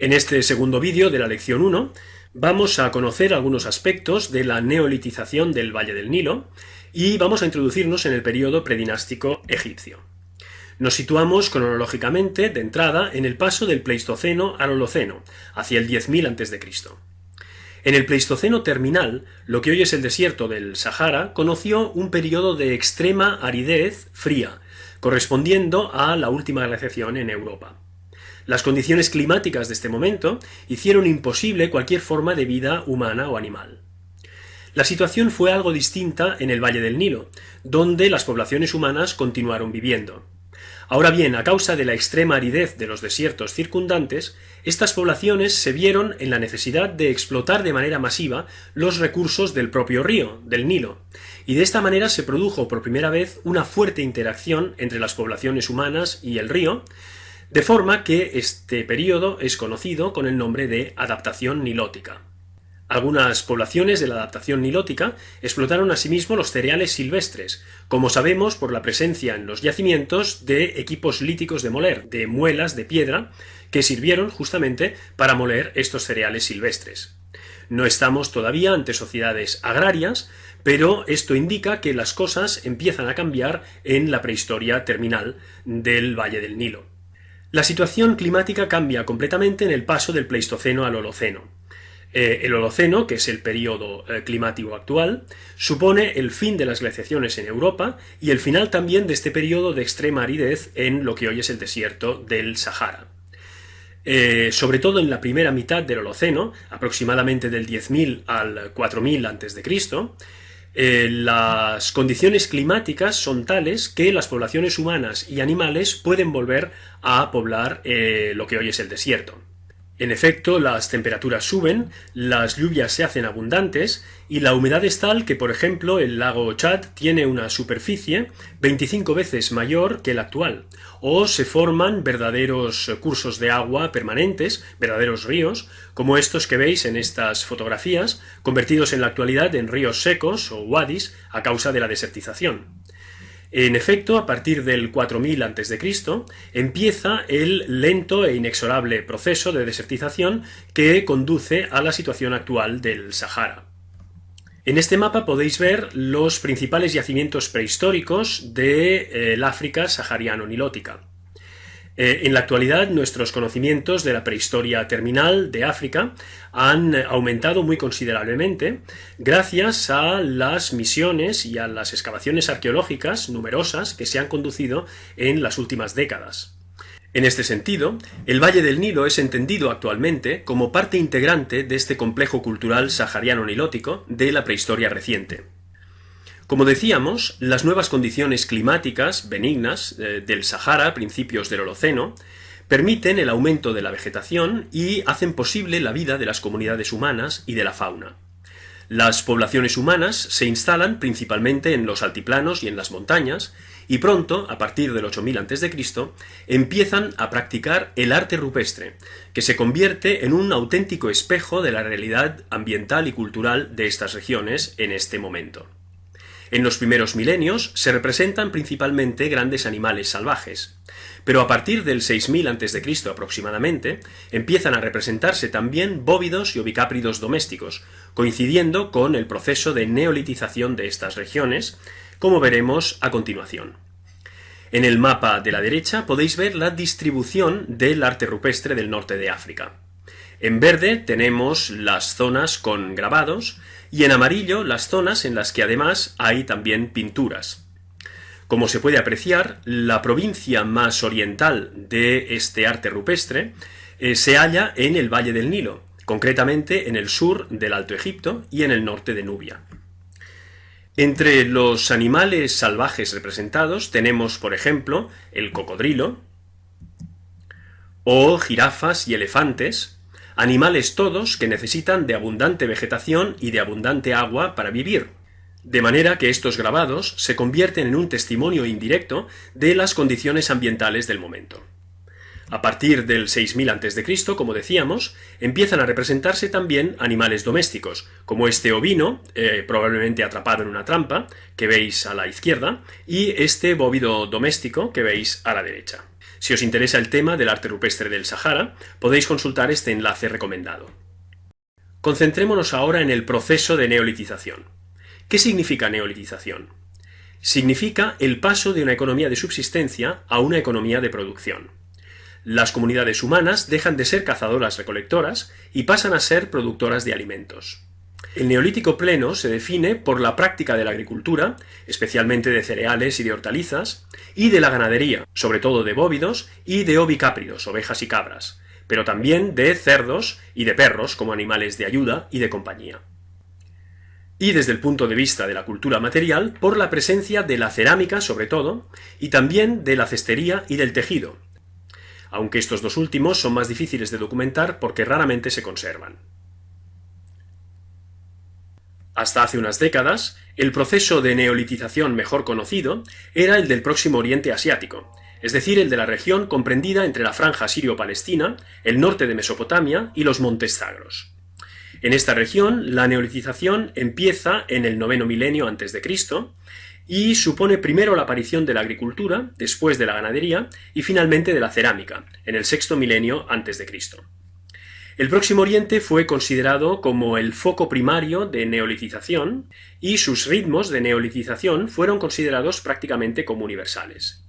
En este segundo vídeo de la lección 1 vamos a conocer algunos aspectos de la neolitización del Valle del Nilo y vamos a introducirnos en el período predinástico egipcio. Nos situamos cronológicamente de entrada en el paso del Pleistoceno al Holoceno, hacia el 10.000 a.C. En el Pleistoceno terminal, lo que hoy es el desierto del Sahara, conoció un periodo de extrema aridez fría, correspondiendo a la última glaciación en Europa. Las condiciones climáticas de este momento hicieron imposible cualquier forma de vida humana o animal. La situación fue algo distinta en el Valle del Nilo, donde las poblaciones humanas continuaron viviendo. Ahora bien, a causa de la extrema aridez de los desiertos circundantes, estas poblaciones se vieron en la necesidad de explotar de manera masiva los recursos del propio río, del Nilo, y de esta manera se produjo por primera vez una fuerte interacción entre las poblaciones humanas y el río, de forma que este periodo es conocido con el nombre de adaptación nilótica. Algunas poblaciones de la adaptación nilótica explotaron asimismo los cereales silvestres, como sabemos por la presencia en los yacimientos de equipos líticos de moler, de muelas de piedra, que sirvieron justamente para moler estos cereales silvestres. No estamos todavía ante sociedades agrarias, pero esto indica que las cosas empiezan a cambiar en la prehistoria terminal del Valle del Nilo. La situación climática cambia completamente en el paso del Pleistoceno al Holoceno. El Holoceno, que es el periodo climático actual, supone el fin de las glaciaciones en Europa y el final también de este periodo de extrema aridez en lo que hoy es el desierto del Sahara. Sobre todo en la primera mitad del Holoceno, aproximadamente del 10.000 al 4.000 a.C., las condiciones climáticas son tales que las poblaciones humanas y animales pueden volver a poblar lo que hoy es el desierto. En efecto, las temperaturas suben, las lluvias se hacen abundantes y la humedad es tal que, por ejemplo, el lago Chad tiene una superficie 25 veces mayor que la actual, o se forman verdaderos cursos de agua permanentes, verdaderos ríos, como estos que veis en estas fotografías, convertidos en la actualidad en ríos secos o wadis a causa de la desertización. En efecto, a partir del 4000 a.C., empieza el lento e inexorable proceso de desertización que conduce a la situación actual del Sahara. En este mapa podéis ver los principales yacimientos prehistóricos del África sahariano-nilótica. En la actualidad, nuestros conocimientos de la prehistoria terminal de África han aumentado muy considerablemente gracias a las misiones y a las excavaciones arqueológicas numerosas que se han conducido en las últimas décadas. En este sentido, el Valle del Nilo es entendido actualmente como parte integrante de este complejo cultural sahariano-nilótico de la prehistoria reciente. Como decíamos, las nuevas condiciones climáticas benignas del Sahara a principios del Holoceno permiten el aumento de la vegetación y hacen posible la vida de las comunidades humanas y de la fauna. Las poblaciones humanas se instalan principalmente en los altiplanos y en las montañas, y pronto, a partir del 8000 a.C., empiezan a practicar el arte rupestre, que se convierte en un auténtico espejo de la realidad ambiental y cultural de estas regiones en este momento. En los primeros milenios se representan principalmente grandes animales salvajes, pero a partir del 6000 a.C. aproximadamente empiezan a representarse también bóvidos y ovicápridos domésticos, coincidiendo con el proceso de neolitización de estas regiones, como veremos a continuación. En el mapa de la derecha podéis ver la distribución del arte rupestre del norte de África. En verde tenemos las zonas con grabados y en amarillo las zonas en las que además hay también pinturas. Como se puede apreciar, la provincia más oriental de este arte rupestre se halla en el Valle del Nilo, concretamente en el sur del Alto Egipto y en el norte de Nubia. Entre los animales salvajes representados tenemos, por ejemplo, el cocodrilo o jirafas y elefantes, animales todos que necesitan de abundante vegetación y de abundante agua para vivir, de manera que estos grabados se convierten en un testimonio indirecto de las condiciones ambientales del momento. A partir del 6000 a.C., como decíamos, empiezan a representarse también animales domésticos, como este ovino, probablemente atrapado en una trampa, que veis a la izquierda, y este bóvido doméstico que veis a la derecha. Si os interesa el tema del arte rupestre del Sahara, podéis consultar este enlace recomendado. Concentrémonos ahora en el proceso de neolitización. ¿Qué significa neolitización? Significa el paso de una economía de subsistencia a una economía de producción. Las comunidades humanas dejan de ser cazadoras-recolectoras y pasan a ser productoras de alimentos. El neolítico pleno se define por la práctica de la agricultura, especialmente de cereales y de hortalizas, y de la ganadería, sobre todo de bóvidos y de ovicápridos, ovejas y cabras, pero también de cerdos y de perros como animales de ayuda y de compañía. Y desde el punto de vista de la cultura material, por la presencia de la cerámica sobre todo, y también de la cestería y del tejido, aunque estos dos últimos son más difíciles de documentar porque raramente se conservan. Hasta hace unas décadas, el proceso de neolitización mejor conocido era el del Próximo Oriente Asiático, es decir, el de la región comprendida entre la franja sirio-palestina, el norte de Mesopotamia y los montes Zagros. En esta región, la neolitización empieza en el 9º milenio a.C., y supone primero la aparición de la agricultura, después de la ganadería y finalmente de la cerámica, en el 6º milenio a.C. El Próximo Oriente fue considerado como el foco primario de neolitización y sus ritmos de neolitización fueron considerados prácticamente como universales.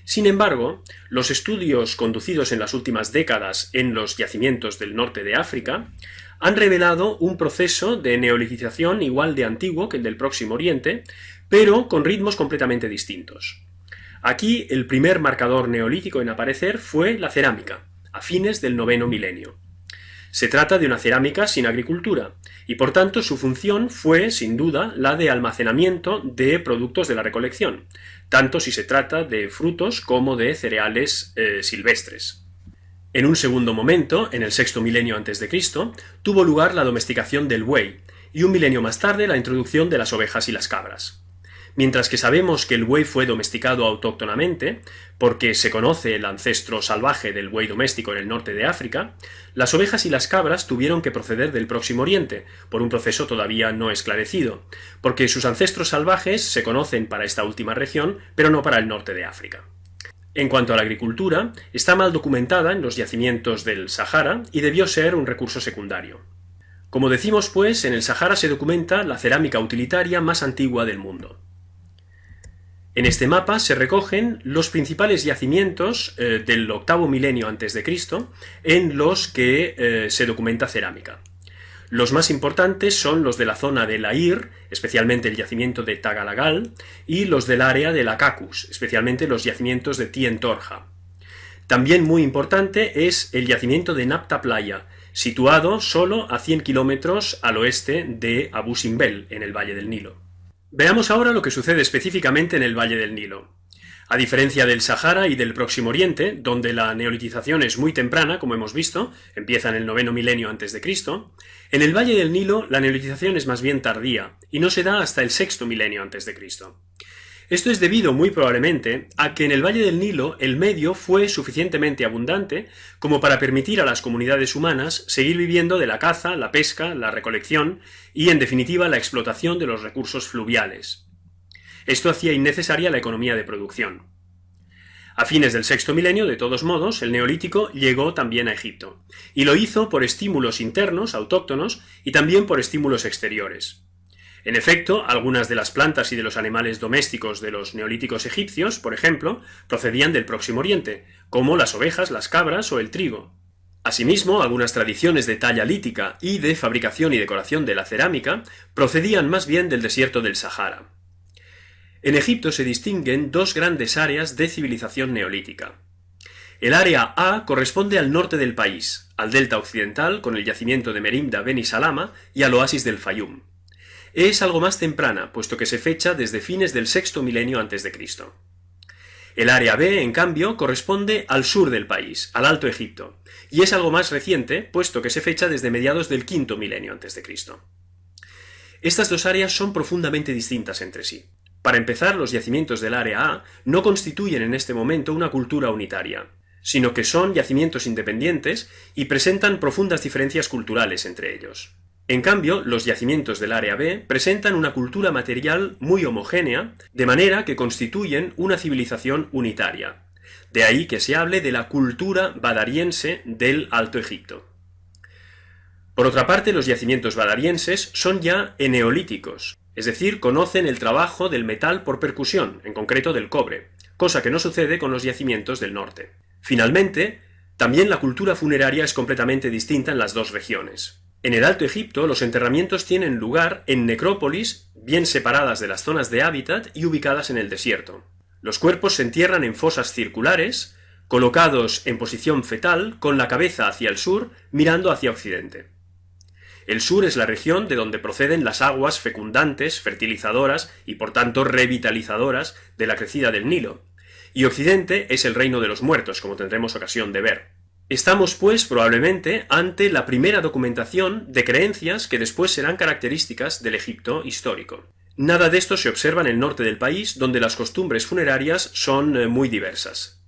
Sin embargo, los estudios conducidos en las últimas décadas en los yacimientos del norte de África han revelado un proceso de neolitización igual de antiguo que el del Próximo Oriente, pero con ritmos completamente distintos. Aquí el primer marcador neolítico en aparecer fue la cerámica, a fines del 9º milenio. Se trata de una cerámica sin agricultura, y por tanto su función fue, sin duda, la de almacenamiento de productos de la recolección, tanto si se trata de frutos como de cereales silvestres. En un segundo momento, en el 6º milenio a.C., tuvo lugar la domesticación del buey, y un milenio más tarde la introducción de las ovejas y las cabras. Mientras que sabemos que el buey fue domesticado autóctonamente, porque se conoce el ancestro salvaje del buey doméstico en el norte de África, las ovejas y las cabras tuvieron que proceder del Próximo Oriente, por un proceso todavía no esclarecido, porque sus ancestros salvajes se conocen para esta última región, pero no para el norte de África. En cuanto a la agricultura, está mal documentada en los yacimientos del Sahara y debió ser un recurso secundario. Como decimos, pues, en el Sahara se documenta la cerámica utilitaria más antigua del mundo. En este mapa se recogen los principales yacimientos del 8º milenio a.C. en los que se documenta cerámica. Los más importantes son los de la zona de Lair, especialmente el yacimiento de Tagalagal, y los del área de la Cacus, especialmente los yacimientos de Tientorja. También muy importante es el yacimiento de Napta Playa, situado solo a 100 kilómetros al oeste de Abu Simbel, en el Valle del Nilo. Veamos ahora lo que sucede específicamente en el Valle del Nilo. A diferencia del Sahara y del Próximo Oriente, donde la neolitización es muy temprana, como hemos visto, empieza en el 9º milenio a.C., en el Valle del Nilo la neolitización es más bien tardía, y no se da hasta el 6º milenio a.C. Esto es debido, muy probablemente, a que en el Valle del Nilo el medio fue suficientemente abundante como para permitir a las comunidades humanas seguir viviendo de la caza, la pesca, la recolección y, en definitiva, la explotación de los recursos fluviales. Esto hacía innecesaria la economía de producción. A fines del 6º milenio, de todos modos, el neolítico llegó también a Egipto, y lo hizo por estímulos internos, autóctonos, y también por estímulos exteriores. En efecto, algunas de las plantas y de los animales domésticos de los neolíticos egipcios, por ejemplo, procedían del Próximo Oriente, como las ovejas, las cabras o el trigo. Asimismo, algunas tradiciones de talla lítica y de fabricación y decoración de la cerámica procedían más bien del desierto del Sahara. En Egipto se distinguen dos grandes áreas de civilización neolítica. El área A corresponde al norte del país, al delta occidental con el yacimiento de Merimda Beni Salama y al oasis del Fayum. Es algo más temprana, puesto que se fecha desde fines del 6º milenio a.C. El área B, en cambio, corresponde al sur del país, al Alto Egipto, y es algo más reciente, puesto que se fecha desde mediados del 5º milenio a.C. Estas dos áreas son profundamente distintas entre sí. Para empezar, los yacimientos del área A no constituyen en este momento una cultura unitaria. sino que son yacimientos independientes y presentan profundas diferencias culturales entre ellos. En cambio, los yacimientos del área B presentan una cultura material muy homogénea, de manera que constituyen una civilización unitaria. De ahí que se hable de la cultura badariense del Alto Egipto. Por otra parte, los yacimientos badarienses son ya eneolíticos, es decir, conocen el trabajo del metal por percusión, en concreto del cobre, cosa que no sucede con los yacimientos del norte. Finalmente, también la cultura funeraria es completamente distinta en las dos regiones. En el Alto Egipto, los enterramientos tienen lugar en necrópolis bien separadas de las zonas de hábitat y ubicadas en el desierto. Los cuerpos se entierran en fosas circulares, colocados en posición fetal, con la cabeza hacia el sur, mirando hacia occidente. El sur es la región de donde proceden las aguas fecundantes, fertilizadoras y por tanto revitalizadoras de la crecida del Nilo, y occidente es el reino de los muertos, como tendremos ocasión de ver. Estamos, pues, probablemente ante la primera documentación de creencias que después serán características del Egipto histórico. Nada de esto se observa en el norte del país, donde las costumbres funerarias son muy diversas.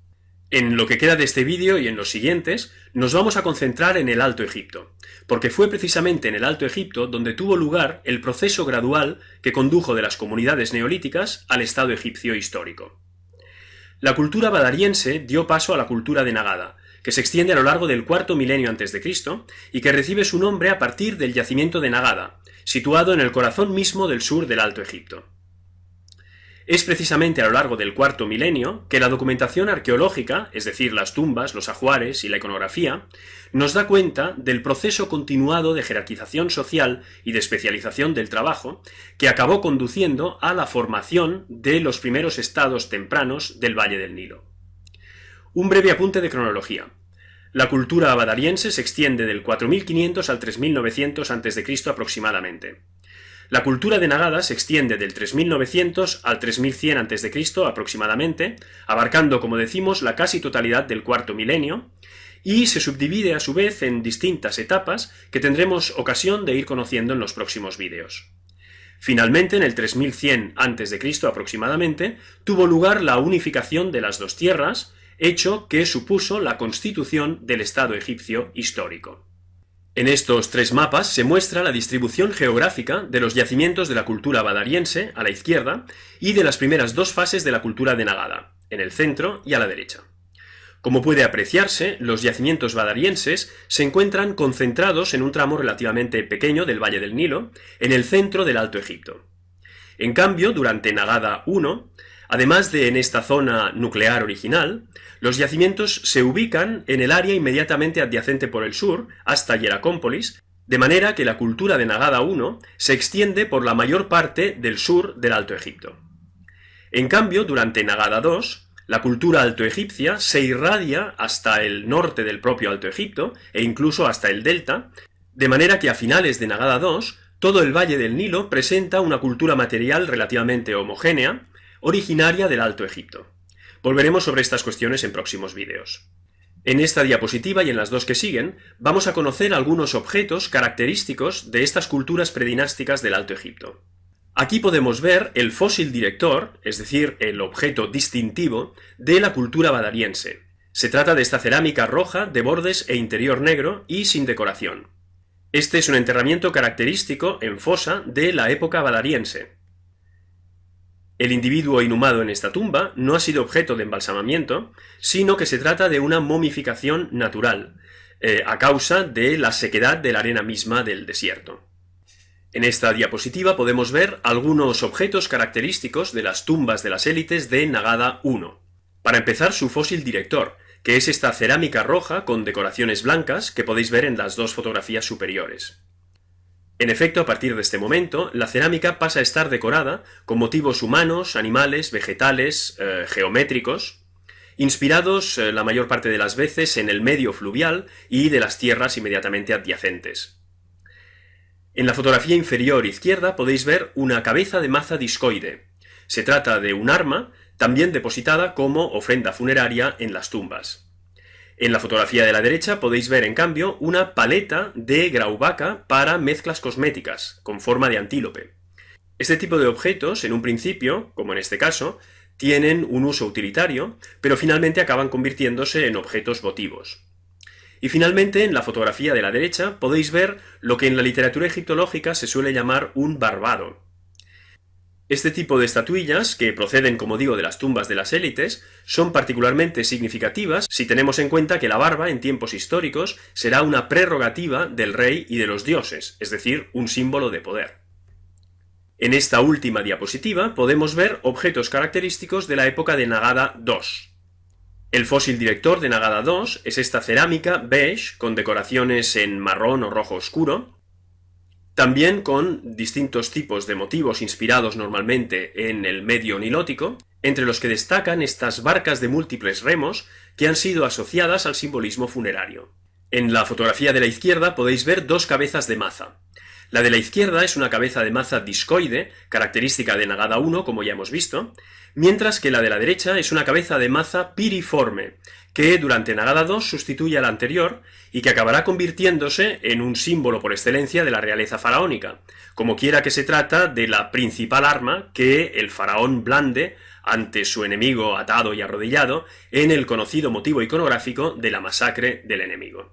En lo que queda de este vídeo y en los siguientes, nos vamos a concentrar en el Alto Egipto, porque fue precisamente en el Alto Egipto donde tuvo lugar el proceso gradual que condujo de las comunidades neolíticas al Estado egipcio histórico. La cultura badariense dio paso a la cultura de Nagada, que se extiende a lo largo del cuarto milenio a.C. y que recibe su nombre a partir del yacimiento de Nagada, situado en el corazón mismo del sur del Alto Egipto. Es precisamente a lo largo del cuarto milenio que la documentación arqueológica, es decir, las tumbas, los ajuares y la iconografía, nos da cuenta del proceso continuado de jerarquización social y de especialización del trabajo que acabó conduciendo a la formación de los primeros estados tempranos del Valle del Nilo. Un breve apunte de cronología. La cultura badariense se extiende del 4500 al 3900 a.C. aproximadamente. La cultura de Nagada se extiende del 3900 al 3100 a.C. aproximadamente, abarcando, como decimos, la casi totalidad del cuarto milenio, y se subdivide a su vez en distintas etapas que tendremos ocasión de ir conociendo en los próximos vídeos. Finalmente, en el 3100 a.C. aproximadamente, tuvo lugar la unificación de las dos tierras, hecho que supuso la constitución del Estado egipcio histórico. En estos tres mapas se muestra la distribución geográfica de los yacimientos de la cultura badariense, a la izquierda, y de las primeras dos fases de la cultura de Nagada, en el centro y a la derecha. Como puede apreciarse, los yacimientos badarienses se encuentran concentrados en un tramo relativamente pequeño del Valle del Nilo, en el centro del Alto Egipto. En cambio, durante Nagada I, además de en esta zona nuclear original, los yacimientos se ubican en el área inmediatamente adyacente por el sur, hasta Hieracómpolis, de manera que la cultura de Nagada I se extiende por la mayor parte del sur del Alto Egipto. En cambio, durante Nagada II, la cultura altoegipcia se irradia hasta el norte del propio Alto Egipto, e incluso hasta el delta, de manera que a finales de Nagada II, todo el Valle del Nilo presenta una cultura material relativamente homogénea, originaria del Alto Egipto. Volveremos sobre estas cuestiones en próximos vídeos. En esta diapositiva y en las dos que siguen, vamos a conocer algunos objetos característicos de estas culturas predinásticas del Alto Egipto. Aquí podemos ver el fósil director, es decir, el objeto distintivo, de la cultura badariense. Se trata de esta cerámica roja de bordes e interior negro y sin decoración. Este es un enterramiento característico en fosa de la época badariense. El individuo inhumado en esta tumba no ha sido objeto de embalsamamiento, sino que se trata de una momificación natural, a causa de la sequedad de la arena misma del desierto. En esta diapositiva podemos ver algunos objetos característicos de las tumbas de las élites de Nagada I. Para empezar, su fósil director, que es esta cerámica roja con decoraciones blancas que podéis ver en las dos fotografías superiores. En efecto, a partir de este momento, la cerámica pasa a estar decorada con motivos humanos, animales, vegetales, geométricos, inspirados la mayor parte de las veces en el medio fluvial y de las tierras inmediatamente adyacentes. En la fotografía inferior izquierda podéis ver una cabeza de maza discoide. Se trata de un arma, también depositada como ofrenda funeraria en las tumbas. En la fotografía de la derecha podéis ver, en cambio, una paleta de grauvaca para mezclas cosméticas, con forma de antílope. Este tipo de objetos, en un principio, como en este caso, tienen un uso utilitario, pero finalmente acaban convirtiéndose en objetos votivos. Y finalmente, en la fotografía de la derecha, podéis ver lo que en la literatura egiptológica se suele llamar un barbado. Este tipo de estatuillas, que proceden, como digo, de las tumbas de las élites, son particularmente significativas si tenemos en cuenta que la barba, en tiempos históricos, será una prerrogativa del rey y de los dioses, es decir, un símbolo de poder. En esta última diapositiva podemos ver objetos característicos de la época de Nagada II. El fósil director de Nagada II es esta cerámica beige con decoraciones en marrón o rojo oscuro, también con distintos tipos de motivos inspirados normalmente en el medio nilótico, entre los que destacan estas barcas de múltiples remos que han sido asociadas al simbolismo funerario. En la fotografía de la izquierda podéis ver dos cabezas de maza. La de la izquierda es una cabeza de maza discoide, característica de Nagada I, como ya hemos visto, mientras que la de la derecha es una cabeza de maza piriforme, que durante Nagada II sustituye a la anterior y que acabará convirtiéndose en un símbolo por excelencia de la realeza faraónica, como quiera que se trata de la principal arma que el faraón blande ante su enemigo atado y arrodillado en el conocido motivo iconográfico de la masacre del enemigo.